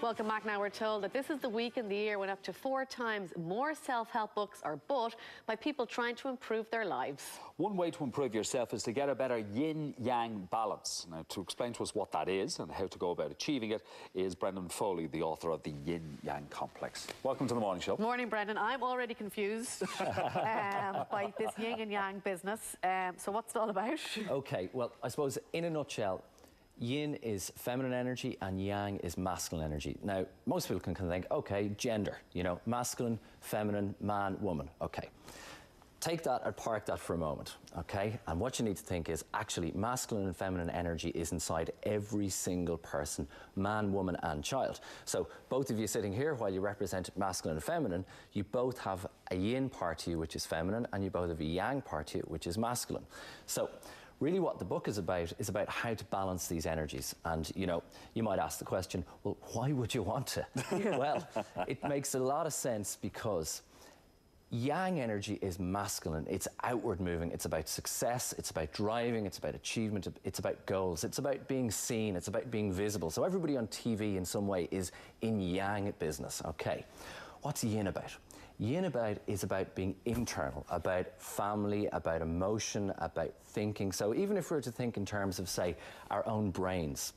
Welcome back. Now we're told that this is the week in the year when up to 4 times more self-help books are bought by people trying to improve their lives. One way to improve yourself is to get a better yin-yang balance. Now, to explain to us what that is and how to go about achieving it is Brendan Foley, the author of the Yin Yang Complex. Welcome to the morning show. Morning, Brendan. I'm already confused by this yin and yang business. So what's it all about? Okay, well, I suppose in a nutshell, yin is feminine energy and yang is masculine energy. Now, most people can kind of think, okay, gender, you know, masculine, feminine, man, woman, okay. Take that and park that for a moment, okay? And what you need to think is actually masculine and feminine energy is inside every single person, man, woman, and child. So both of you sitting here, while you represent masculine and feminine, you both have a yin part to you, which is feminine, and you both have a yang part to you, which is masculine. So really what the book is about how to balance these energies. And, you know, you might ask the question, well, why would you want to? Well, it makes a lot of sense because yang energy is masculine, it's outward moving, it's about success, it's about driving, it's about achievement, it's about goals, it's about being seen, it's about being visible. So everybody on TV in some way is in yang business, okay. What's yin about? Yin is about being internal, about family, about emotion, about thinking. So even if we were to think in terms of, say, our own brains,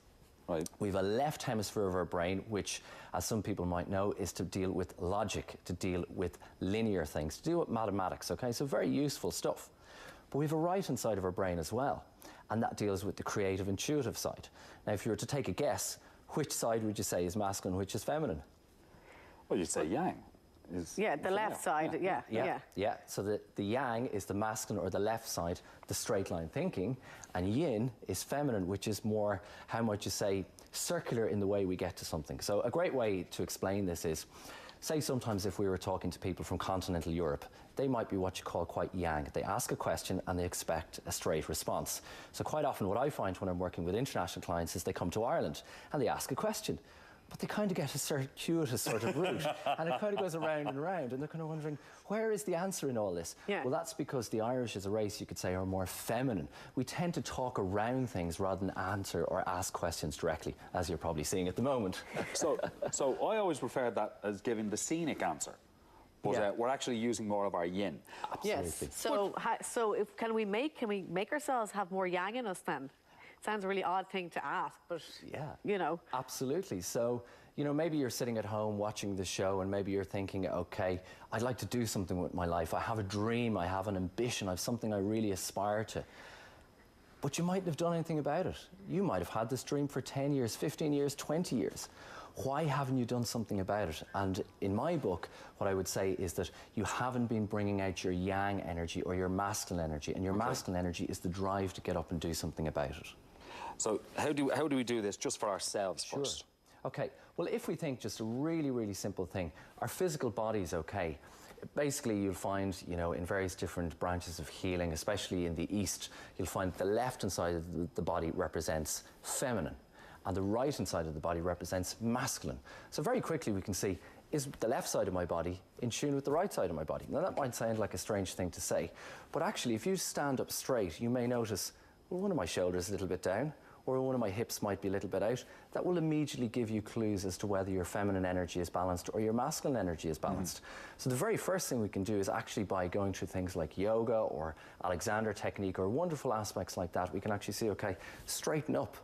right. We have a left hemisphere of our brain, which, as some people might know, is to deal with logic, to deal with linear things, to deal with mathematics, okay? So very useful stuff. But we have a right-hand side of our brain as well, and that deals with the creative, intuitive side. Now, if you were to take a guess, which side would you say is masculine, which is feminine? Well, you'd say yang. Yeah, the left side, yeah. So the yang is the masculine or the left side, the straight line thinking, and yin is feminine, which is more, how might you say, circular in the way we get to something. So a great way to explain this is, say sometimes if we were talking to people from continental Europe, they might be what you call quite yang. They ask a question and they expect a straight response. So quite often what I find when I'm working with international clients is they come to Ireland and they ask a question, but they kind of get a circuitous sort of route, and it kind of goes around and around, and they're kind of wondering, where is the answer in all this? Yeah. Well, that's because the Irish as a race, you could say, are more feminine. We tend to talk around things rather than answer or ask questions directly, as you're probably seeing at the moment. So I always refer that as giving the scenic answer. But we're actually using more of our yin. Absolutely. Yes. So can we make ourselves have more yang in us then? Sounds a really odd thing to ask, but yeah, you know. Absolutely. So, you know, maybe you're sitting at home watching the show and maybe you're thinking, okay, I'd like to do something with my life. I have a dream, I have an ambition, I have something I really aspire to. But you mightn't have done anything about it. You might have had this dream for 10 years, 15 years, 20 years. Why haven't you done something about it? And in my book, what I would say is that you haven't been bringing out your yang energy or your masculine energy, and your masculine energy is the drive to get up and do something about it. So how do we do this just for ourselves first? Okay, well, if we think just a really, really simple thing, our physical bodies, okay, basically you'll find, you know, in various different branches of healing, especially in the East, you'll find the left-hand side of the body represents feminine, and the right-hand side of the body represents masculine. So very quickly we can see, is the left side of my body in tune with the right side of my body? Now that might sound like a strange thing to say, but actually if you stand up straight, you may notice, well, one of my shoulders is a little bit down, or one of my hips might be a little bit out. That will immediately give you clues as to whether your feminine energy is balanced or your masculine energy is balanced. So the very first thing we can do is actually by going through things like yoga or Alexander technique or wonderful aspects like that, we can actually see, okay, straighten up.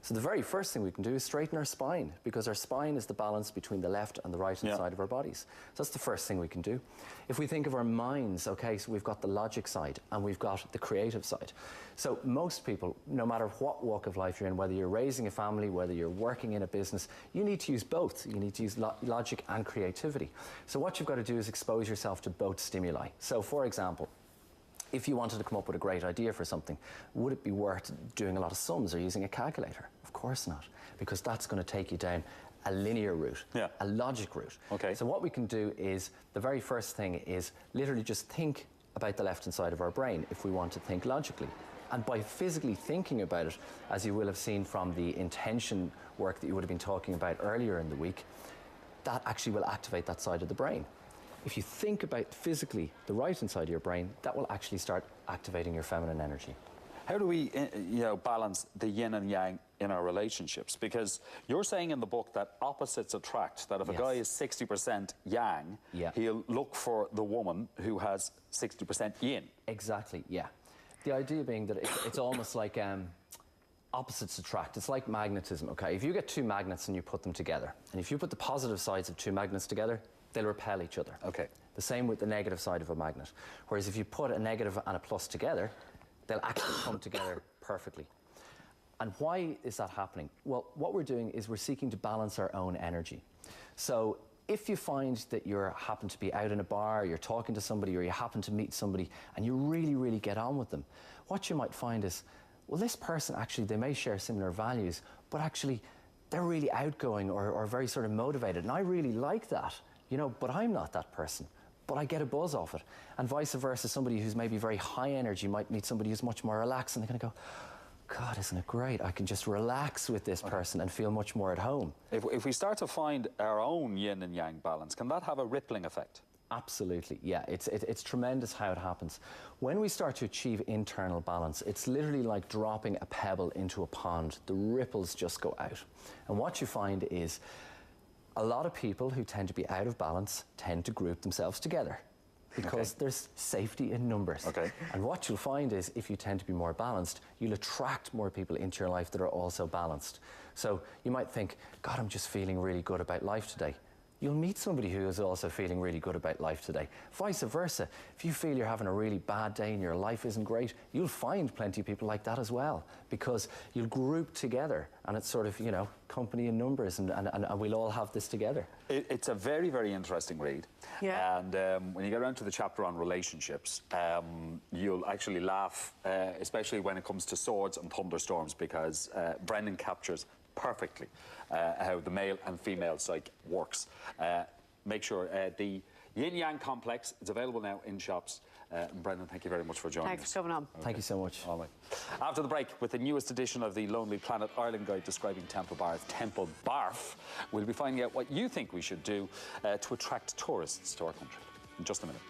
So the very first thing we can do is straighten our spine, because our spine is the balance between the left and the right-hand side of our bodies. So that's the first thing we can do. If we think of our minds, okay, so we've got the logic side and we've got the creative side. So most people, no matter what walk of life you're in, whether you're raising a family, whether you're working in a business, you need to use both. You need to use logic and creativity. So what you've got to do is expose yourself to both stimuli. So for example, if you wanted to come up with a great idea for something, would it be worth doing a lot of sums or using a calculator? Of course not, because that's going to take you down a linear route, a logic route. Okay. So what we can do is, the very first thing is literally just think about the left-hand side of our brain if we want to think logically. And by physically thinking about it, as you will have seen from the intention work that you would have been talking about earlier in the week, that actually will activate that side of the brain. If you think about physically the right-hand side of your brain, that will actually start activating your feminine energy. How do we, balance the yin and yang in our relationships? Because you're saying in the book that opposites attract, that if a guy is 60% yang, he'll look for the woman who has 60% yin. Exactly, yeah. The idea being that it's almost like opposites attract. It's like magnetism, okay? If you get two magnets and you put them together, and if you put the positive sides of two magnets together, they'll repel each other. Okay. The same with the negative side of a magnet. Whereas if you put a negative and a plus together, they'll actually come together perfectly. And why is that happening? Well, what we're doing is we're seeking to balance our own energy. So if you find that you happen to be out in a bar, you're talking to somebody, or you happen to meet somebody, and you really, really get on with them, what you might find is, well, this person actually, they may share similar values, but actually they're really outgoing or very sort of motivated, and I really like that, but I'm not that person. But I get a buzz off it. And vice versa, somebody who's maybe very high energy might meet somebody who's much more relaxed, and they're going to go, God, isn't it great? I can just relax with this person and feel much more at home. If we start to find our own yin and yang balance, can that have a rippling effect? Absolutely, yeah. It's tremendous how it happens. When we start to achieve internal balance, it's literally like dropping a pebble into a pond. The ripples just go out. And what you find is a lot of people who tend to be out of balance tend to group themselves together because there's safety in numbers. Okay. And what you'll find is if you tend to be more balanced, you'll attract more people into your life that are also balanced. So you might think, God, I'm just feeling really good about life today. You'll meet somebody who is also feeling really good about life today. Vice versa, if you feel you're having a really bad day and your life isn't great, you'll find plenty of people like that as well, because you'll group together, and it's sort of, company in numbers, and we'll all have this together. It's a very, very interesting read. Yeah. And when you get around to the chapter on relationships, you'll actually laugh, especially when it comes to swords and thunderstorms, because Brendan captures perfectly how the male and female psyche works. Make sure the Yin Yang complex is available now in shops. Brendan, thank you very much for joining us. Thanks for coming on. Okay. Thank you so much. All right. After the break, with the newest edition of the Lonely Planet Ireland Guide describing Temple Barf, we'll be finding out what you think we should do to attract tourists to our country. In just a minute.